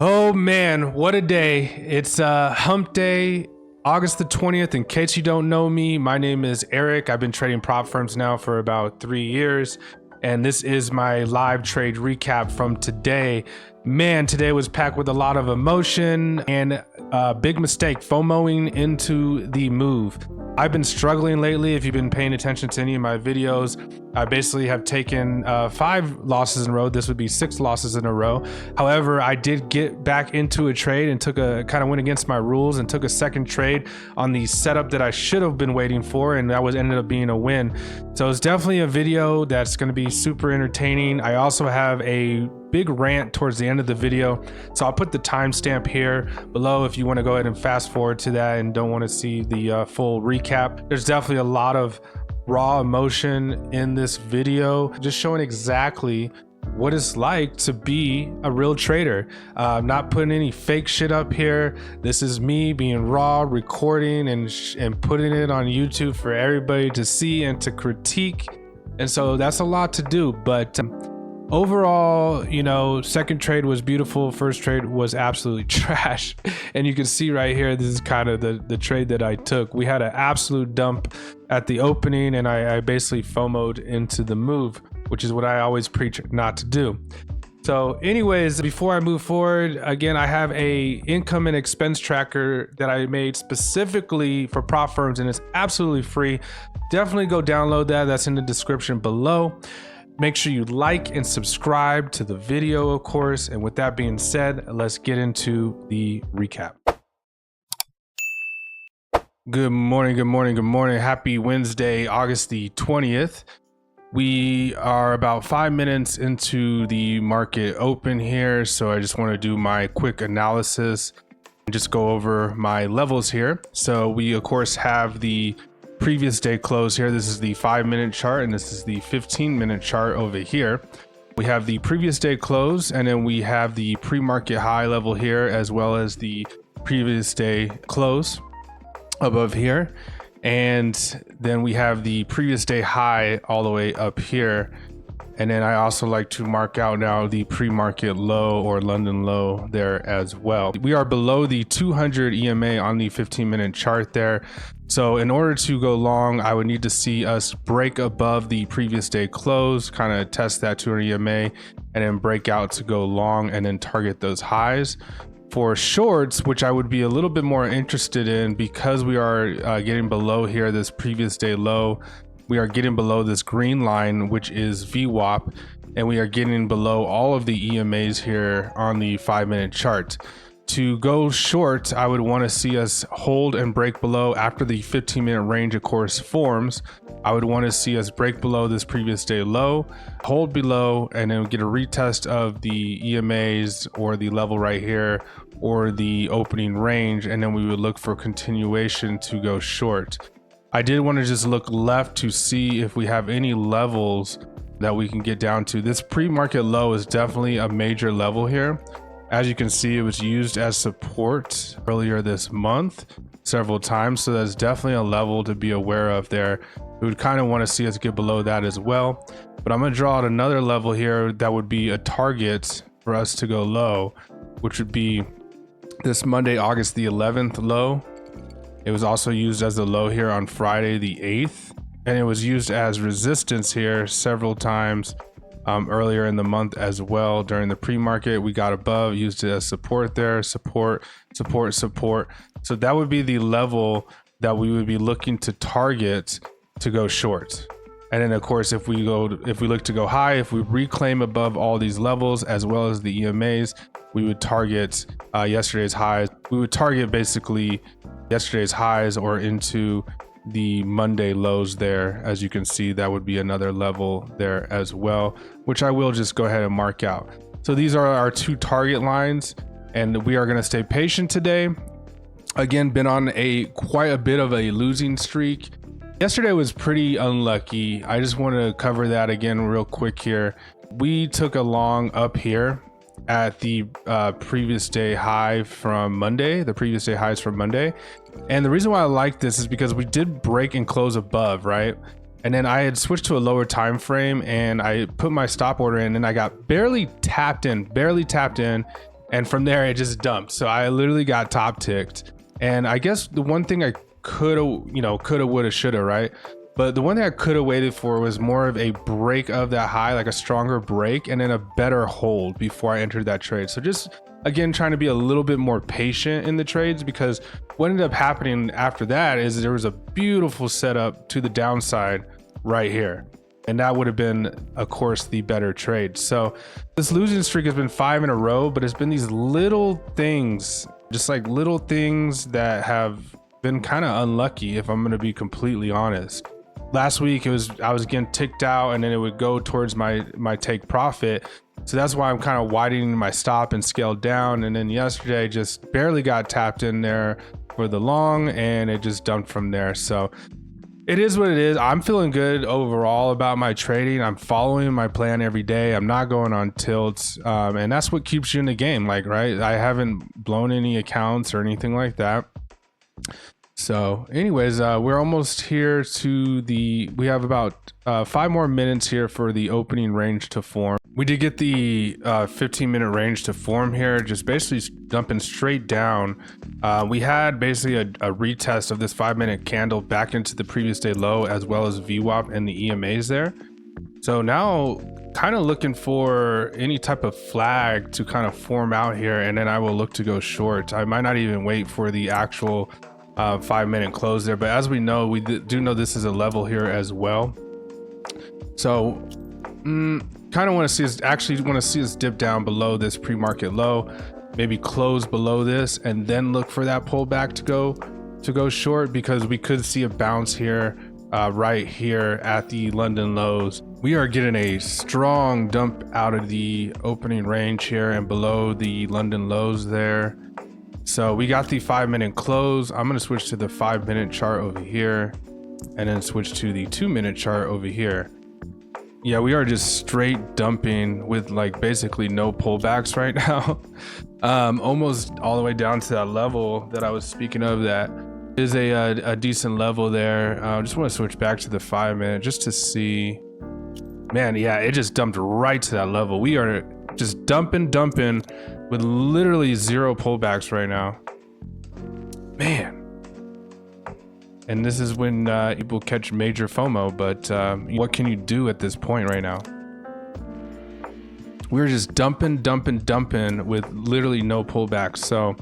Oh man, what a day. It's Hump Day, August the 20th. In case you don't know me, my name is Eric. I've been trading prop firms now for about 3 years, and this is my live trade recap from today. Man, today was packed with a lot of emotion and a big mistake, FOMOing into the move. I've been struggling lately. If you've been paying attention to any of my videos, I basically have taken 5 losses in a row. This would be 6 losses in a row. However, I did get back into a trade and went against my rules and took a second trade on the setup that I should have been waiting for, and that ended up being a win. So it's definitely a video that's going to be super entertaining. I also have a big rant towards the end of the video, so I'll put the timestamp here below if you want to go ahead and fast forward to that and don't want to see the full recap. There's definitely a lot of raw emotion in this video, just showing exactly what it's like to be a real trader. Not putting any fake shit up here. This is me being raw, recording and putting it on YouTube for everybody to see and to critique. And so that's a lot to do, but overall, you know, second trade was beautiful. First trade was absolutely trash. And you can see right here, this is kind of the trade that I took. We had an absolute dump at the opening, and I basically FOMO'd into the move, which is what I always preach not to do. So anyways, before I move forward, again, I have a income and expense tracker that I made specifically for prop firms, and it's absolutely free. Definitely go download that. That's in the description below. Make sure you like and subscribe to the video, of course. And with that being said, let's get into the recap. Good morning, good morning, good morning. Happy Wednesday, August the 20th. We are about 5 minutes into the market open here. So I just want to do my quick analysis and just go over my levels here. So we, of course, have the previous day close here. This is the 5-minute chart, and this is the 15-minute chart over here. We have the previous day close, and then we have the pre-market high level here, as well as the previous day close above here. And then we have the previous day high all the way up here. And then I also like to mark out now the pre-market low or London low there as well. We are below the 200 EMA on the 15-minute chart there. So in order to go long, I would need to see us break above the previous day close, kind of test that 200 EMA, and then break out to go long and then target those highs. For shorts, which I would be a little bit more interested in, because we are getting below here this previous day low, we are getting below this green line, which is VWAP, and we are getting below all of the EMAs here on the 5-minute chart. To go short, I would want to see us hold and break below after the 15-minute range, of course, forms. I would want to see us break below this previous day low, hold below, and then get a retest of the EMAs or the level right here or the opening range, and then we would look for continuation to go short. I did want to just look left to see if we have any levels that we can get down to. This pre-market low is definitely a major level here. As you can see, it was used as support earlier this month several times. So that's definitely a level to be aware of there. We would kind of want to see us get below that as well. But I'm going to draw out another level here that would be a target for us to go low, which would be this Monday, August the 11th low. It was also used as a low here on Friday the 8th, and it was used as resistance here several times earlier in the month as well. During the pre-market, we got above, used it as support there, support. So that would be the level that we would be looking to target to go short. And then of course, if we look to go high, if we reclaim above all these levels as well as the EMAs, we would target yesterday's highs. We would target basically yesterday's highs or into the Monday lows there. As you can see, that would be another level there as well, which I will just go ahead and mark out. So these are our 2 target lines, and we are going to stay patient today. Again, been on quite a bit of a losing streak. Yesterday was pretty unlucky. I just want to cover that again real quick here. We took a long up here at the previous day high from Monday, the previous day highs from Monday. And the reason why I like this is because we did break and close above, right? And then I had switched to a lower time frame and I put my stop order in, and I got barely tapped in, and from there it just dumped. So I literally got top ticked. And I guess the one thing I could have, would have, should have, right? But the one thing I could have waited for was more of a break of that high, like a stronger break, and then a better hold before I entered that trade. So just, again, trying to be a little bit more patient in the trades, because what ended up happening after that is there was a beautiful setup to the downside right here. And that would have been, of course, the better trade. So this losing streak has been 5 in a row, but it's been these little things, just like little things that have been kind of unlucky, if I'm going to be completely honest. Last week I was getting ticked out, and then it would go towards my take profit. So that's why I'm kind of widening my stop and scaled down. And then yesterday just barely got tapped in there for the long, and it just dumped from there. So it is what it is. I'm feeling good overall about my trading. I'm following my plan every day. I'm not going on tilts. And that's what keeps you in the game. Like, right. I haven't blown any accounts or anything like that. So anyways, we're almost here to we have about 5 more minutes here for the opening range to form. We did get the 15-minute range to form here, just basically dumping straight down. We had basically a retest of this 5-minute candle back into the previous day low, as well as VWAP and the EMAs there. So now kind of looking for any type of flag to kind of form out here, and then I will look to go short. I might not even wait for the actual 5-minute close there, but as we know, we do know this is a level here as well. So kind of want to see us dip down below this pre-market low, maybe close below this, and then look for that pullback to go short, because we could see a bounce here right here at the London lows. We are getting a strong dump out of the opening range here and below the London lows there. So we got the 5-minute close. I'm going to switch to the 5-minute chart over here, and then switch to the 2-minute chart over here. Yeah, we are just straight dumping with like basically no pullbacks right now. Almost all the way down to that level that I was speaking of. That is a decent level there. I just want to switch back to the 5-minute just to see. Man, yeah, it just dumped right to that level. We are just dumping with literally 0 pullbacks right now, man. And this is when people catch major FOMO, but what can you do at this point right now? We're just dumping with literally no pullbacks. So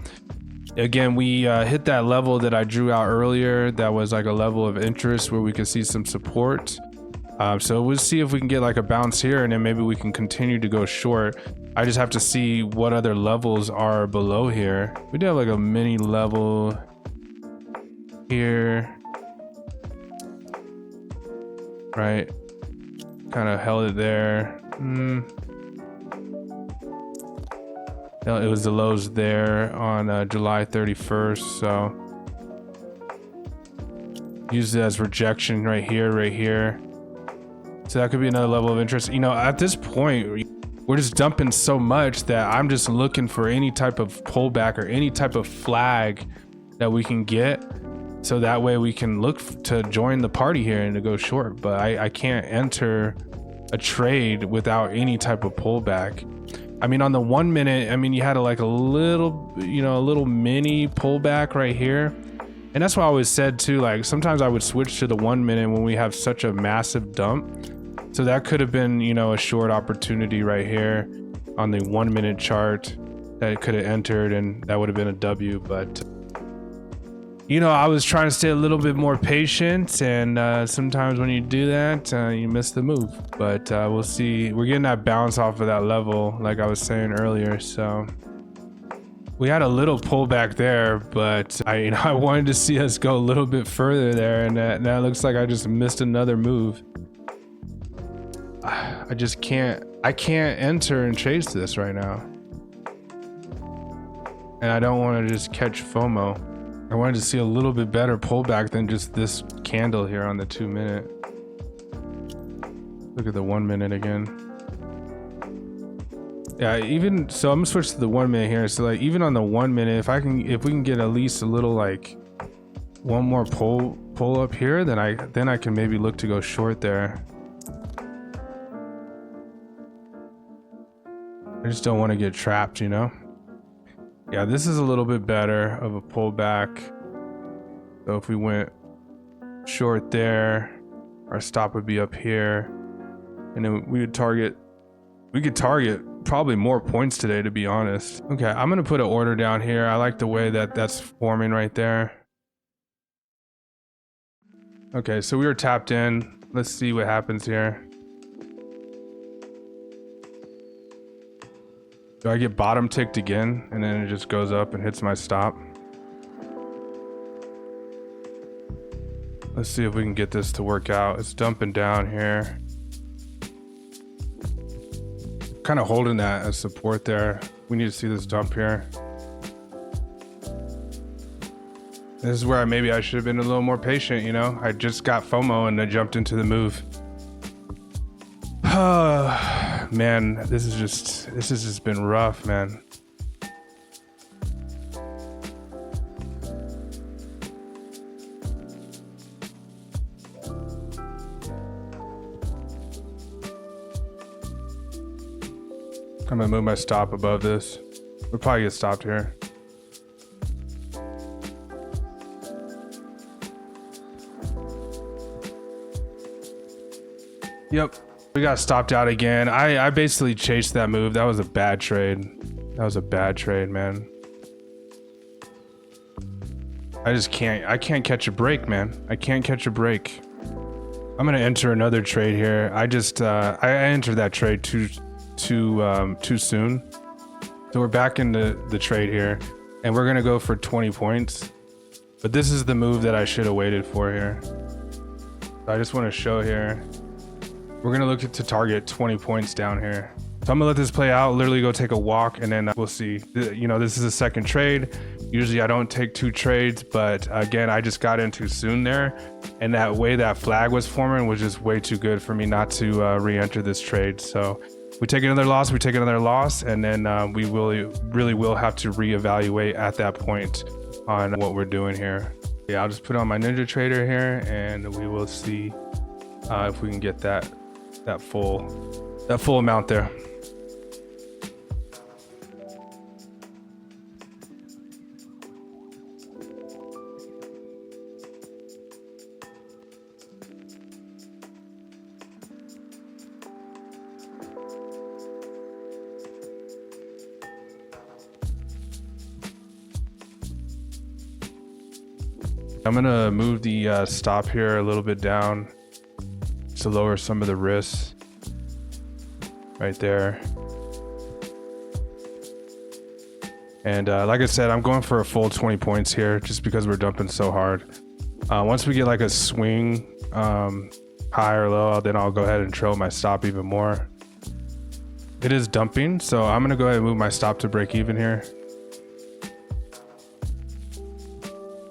again, we hit that level that I drew out earlier. That was like a level of interest where we could see some support. So we'll see if we can get like a bounce here, and then maybe we can continue to go short. I just have to see what other levels are below here. We do have like a mini level here, right? Kind of held it there. It was the lows there on July 31st. So use it as rejection right here. So that could be another level of interest. You know, at this point, we're just dumping so much that I'm just looking for any type of pullback or any type of flag that we can get, so that way we can look to join the party here and to go short. But I can't enter a trade without any type of pullback. I mean, on the 1 minute, I mean, you had a little mini pullback right here. And that's why I always said too, like sometimes I would switch to the 1 minute when we have such a massive dump. So that could have been, a short opportunity right here on the 1 minute chart that it could have entered, and that would have been a W. But I was trying to stay a little bit more patient, and sometimes when you do that, you miss the move. But we'll see. We're getting that bounce off of that level, like I was saying earlier. So we had a little pullback there, but I wanted to see us go a little bit further there, and that looks like I just missed another move. I can't enter and chase this right now, and I don't want to just catch FOMO. I wanted to see a little bit better pullback than just this candle here on the 2 minute. Look at the 1 minute again. Yeah, even so, I'm gonna switch to the 1 minute here. So like even on the 1 minute, if we can get at least a little like one more pull up here, then I can maybe look to go short there. I just don't want to get trapped, Yeah, this is a little bit better of a pullback. So if we went short there, our stop would be up here, and then we could target probably more points today, to be honest. Okay, I'm gonna put an order down here. I like the way that that's forming right there. Okay, so we were tapped in. Let's see what happens here. Do I get bottom ticked again and then it just goes up and hits my stop? Let's see if we can get this to work out. It's dumping down here. Kind of holding that as support there. We need to see this dump here. This is where maybe I should have been a little more patient, you know? I just got FOMO and I jumped into the move. Man, this has just been rough, man. I'm gonna move my stop above this. We'll probably get stopped here. Yep, we got stopped out again. I basically chased that move. That was a bad trade. That was a bad trade, man. I can't catch a break, man. I can't catch a break. I'm gonna enter another trade here. I entered that trade too soon. So we're back into the trade here, and we're gonna go for 20 points. But this is the move that I should have waited for here. So I just want to show here. We're gonna look to target 20 points down here. So I'm gonna let this play out, literally go take a walk, and then we'll see. You know, this is a second trade. Usually I don't take 2 trades, but again, I just got in too soon there. And that way that flag was forming was just way too good for me not to re-enter this trade. So we take another loss, and then we really will have to reevaluate at that point on what we're doing here. Yeah, I'll just put on my Ninja Trader here, and we will see if we can get that full amount there. I'm gonna move the stop here a little bit down to lower some of the risks right there. And like I said, I'm going for a full 20 points here just because we're dumping so hard. Once we get like a swing high or low, then I'll go ahead and trail my stop even more. It is dumping, so I'm gonna go ahead and move my stop to break even here.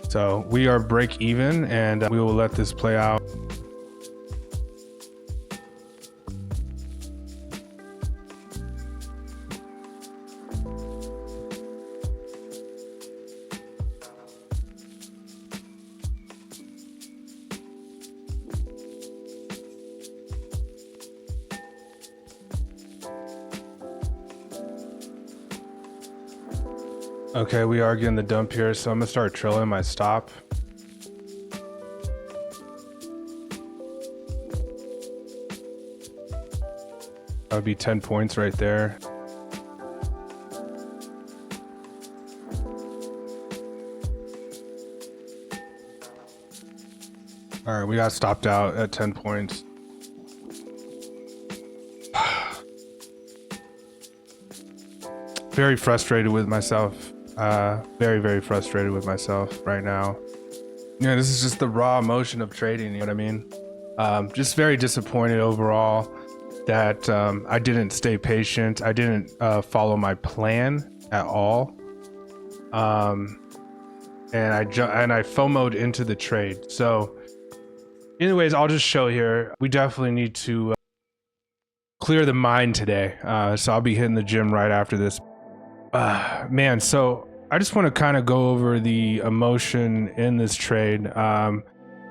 So we are break even, and we will let this play out. Okay, we are getting the dump here, so I'm gonna start trailing my stop. That would be 10 points right there. All right, we got stopped out at 10 points. Very frustrated with myself. Very frustrated with myself right now. Yeah, this is just the raw emotion of trading, you know what I mean? Just very disappointed overall that I didn't stay patient. I didn't follow my plan at all. And I FOMO'd into the trade. So anyways, I'll just show here. We definitely need to clear the mind today. So I'll be hitting the gym right after this. Man, so I just want to kind of go over the emotion in this trade.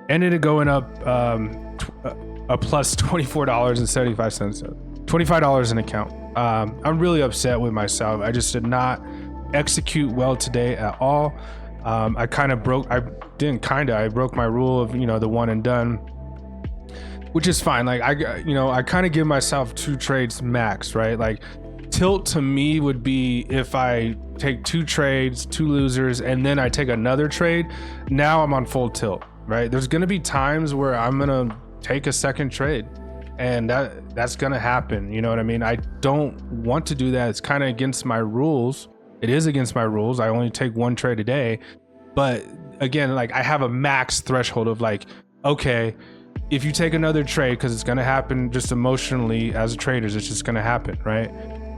Ended up going up a plus $24.75, $25 an account. I'm really upset with myself. I just did not execute well today at all. I broke my rule of, the one and done, which is fine. Like I kind of give myself 2 trades max, right? Like tilt to me would be if I take 2 trades, 2 losers, and then I take another trade. Now I'm on full tilt, right? There's going to be times where I'm going to take a second trade, and that's going to happen. You know what I mean? I don't want to do that. It's kind of against my rules. It is against my rules. I only take 1 trade a day. But again, like I have a max threshold of like, okay, if you take another trade, because it's going to happen just emotionally as traders, it's just going to happen, right?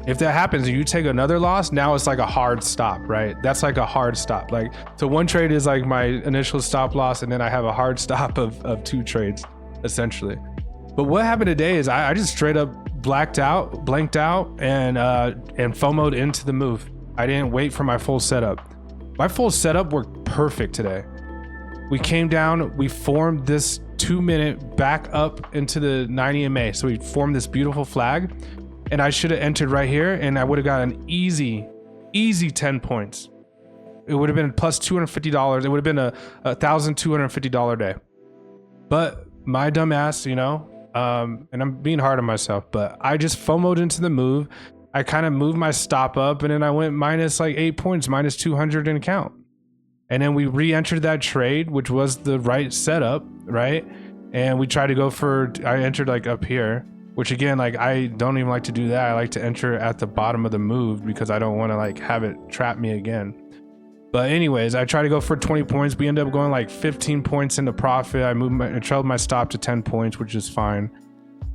If that happens and you take another loss, now it's like a hard stop, right? That's like a hard stop. Like, so 1 trade is like my initial stop loss, and then I have a hard stop of 2 trades, essentially. But what happened today is I just straight up blanked out, and FOMO'd into the move. I didn't wait for my full setup. My full setup worked perfect today. We came down, we formed this 2-minute back up into the 90 MA. So we formed this beautiful flag, and I should have entered right here, and I would have got an easy 10 points. It would have been plus $250. It would have been a $1,250 day. But my dumb ass, and I'm being hard on myself, but I just FOMO'd into the move. I kind of moved my stop up, and then I went minus like 8 points, minus 200 in account. And then we re-entered that trade, which was the right setup, right? And we tried to go I entered like up here, which again, like I don't even like to do that. I like to enter at the bottom of the move because I don't want to like have it trap me again. But anyways, I tried to go for 20 points. We ended up going like 15 points into profit. I trailed my stop to 10 points, which is fine.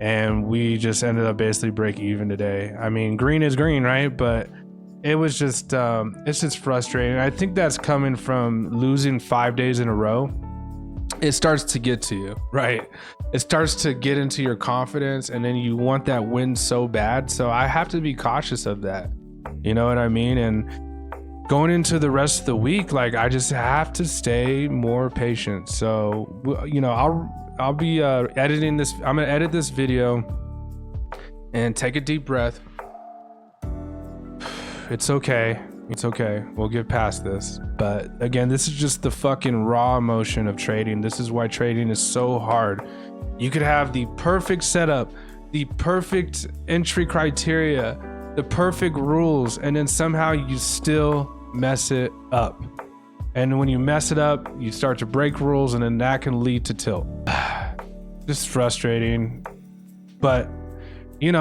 And we just ended up basically break even today. I mean, green is green, right? But it was just, it's just frustrating. I think that's coming from losing 5 days in a row. It starts to get to you, right? It starts to get into your confidence, and then you want that win so bad. So I have to be cautious of that. You know what I mean? And going into the rest of the week, like I just have to stay more patient. So, I'll be editing this. I'm gonna edit this video and take a deep breath. It's okay. We'll get past this. But again, this is just the fucking raw emotion of trading. This is why trading is so hard. You could have the perfect setup, the perfect entry criteria, the perfect rules, and then somehow you still mess it up. And when you mess it up, you start to break rules, and then that can lead to tilt. Just frustrating. But, we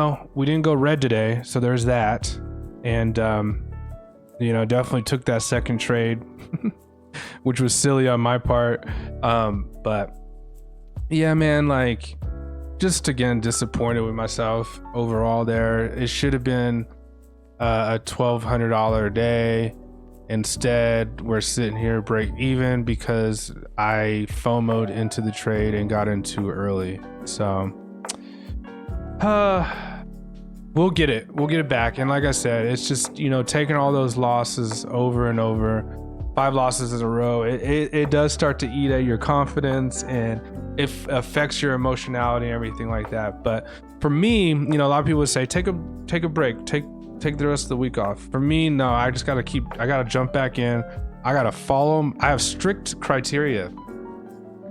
didn't go red today, so there's that. And, definitely took that second trade, which was silly on my part. But, yeah, man, like, just again, disappointed with myself overall there. It should have been a $1,200 a day. Instead, we're sitting here break even because I FOMO'd into the trade and got in too early. So we'll get it back. And like I said, it's just, taking all those losses over and over, 5 losses in a row, it does start to eat at your confidence, and it affects your emotionality and everything like that. But for me, a lot of people would say take a break, take the rest of the week off. For me, no, I gotta jump back in. I gotta follow. I have strict criteria.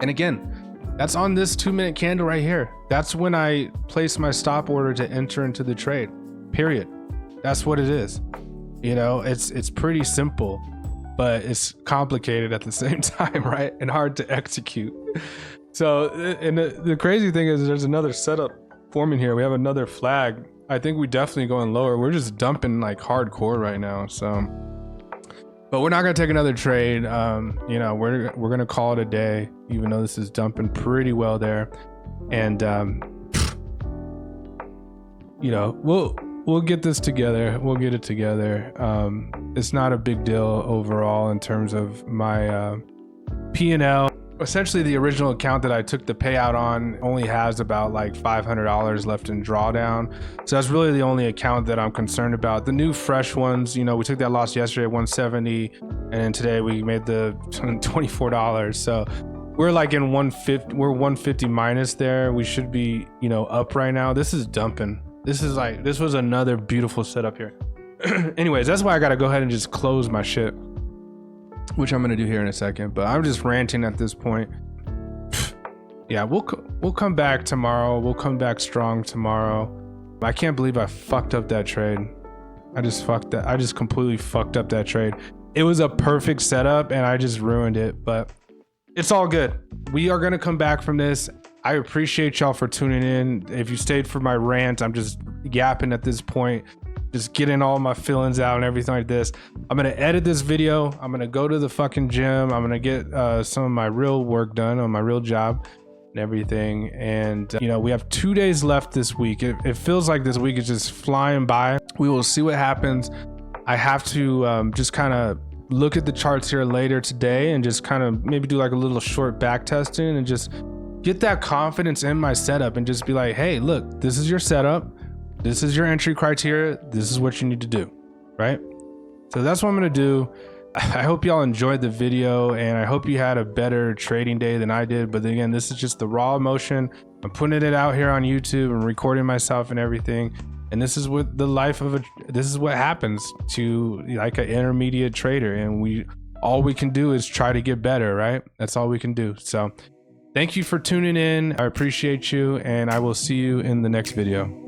And again, that's on this 2-minute candle right here. That's when I place my stop order to enter into the trade, period. That's what it is. It's pretty simple, but it's complicated at the same time, right? And hard to execute. So, and the crazy thing is there's another setup forming here. We have another flag. I think we definitely going lower. We're just dumping like hardcore right now. So, but we're not gonna take another trade. We're gonna call it a day, even though this is dumping pretty well there. And we'll get this together. We'll get it together. It's not a big deal overall in terms of my P&L. Essentially, the original account that I took the payout on only has about like $500 left in drawdown. So that's really the only account that I'm concerned about. The new fresh ones, we took that loss yesterday at 170, and then today we made the $24. So we're like in 150, we're 150 minus there. We should be, up right now. This is dumping. This was another beautiful setup here. Anyways, that's why I gotta go ahead and just close my shit, which I'm gonna do here in a second. But I'm just ranting at this point. Yeah, we'll come back tomorrow. We'll come back strong tomorrow. I can't believe I fucked up that trade. I just completely fucked up that trade. It was a perfect setup and I just ruined it, but it's all good. We are gonna come back from this. I appreciate y'all for tuning in. If you stayed for my rant, I'm just yapping at this point, just getting all my feelings out and everything like this. I'm gonna edit this video. I'm gonna go to the fucking gym. I'm gonna get some of my real work done on my real job and everything. And you know, we have 2 days left this week. It feels like this week is just flying by. We will see what happens. I have to just kind of look at the charts here later today and just kind of maybe do like a little short back testing and just get that confidence in my setup and just be like, hey, look, this is your setup. This is your entry criteria. This is what you need to do, right? So that's what I'm gonna do. I hope y'all enjoyed the video and I hope you had a better trading day than I did. But again, this is just the raw emotion. I'm putting it out here on YouTube and recording myself and everything. And this is what the life of this is what happens to like an intermediate trader. And all we can do is try to get better, right? That's all we can do. So thank you for tuning in. I appreciate you and I will see you in the next video.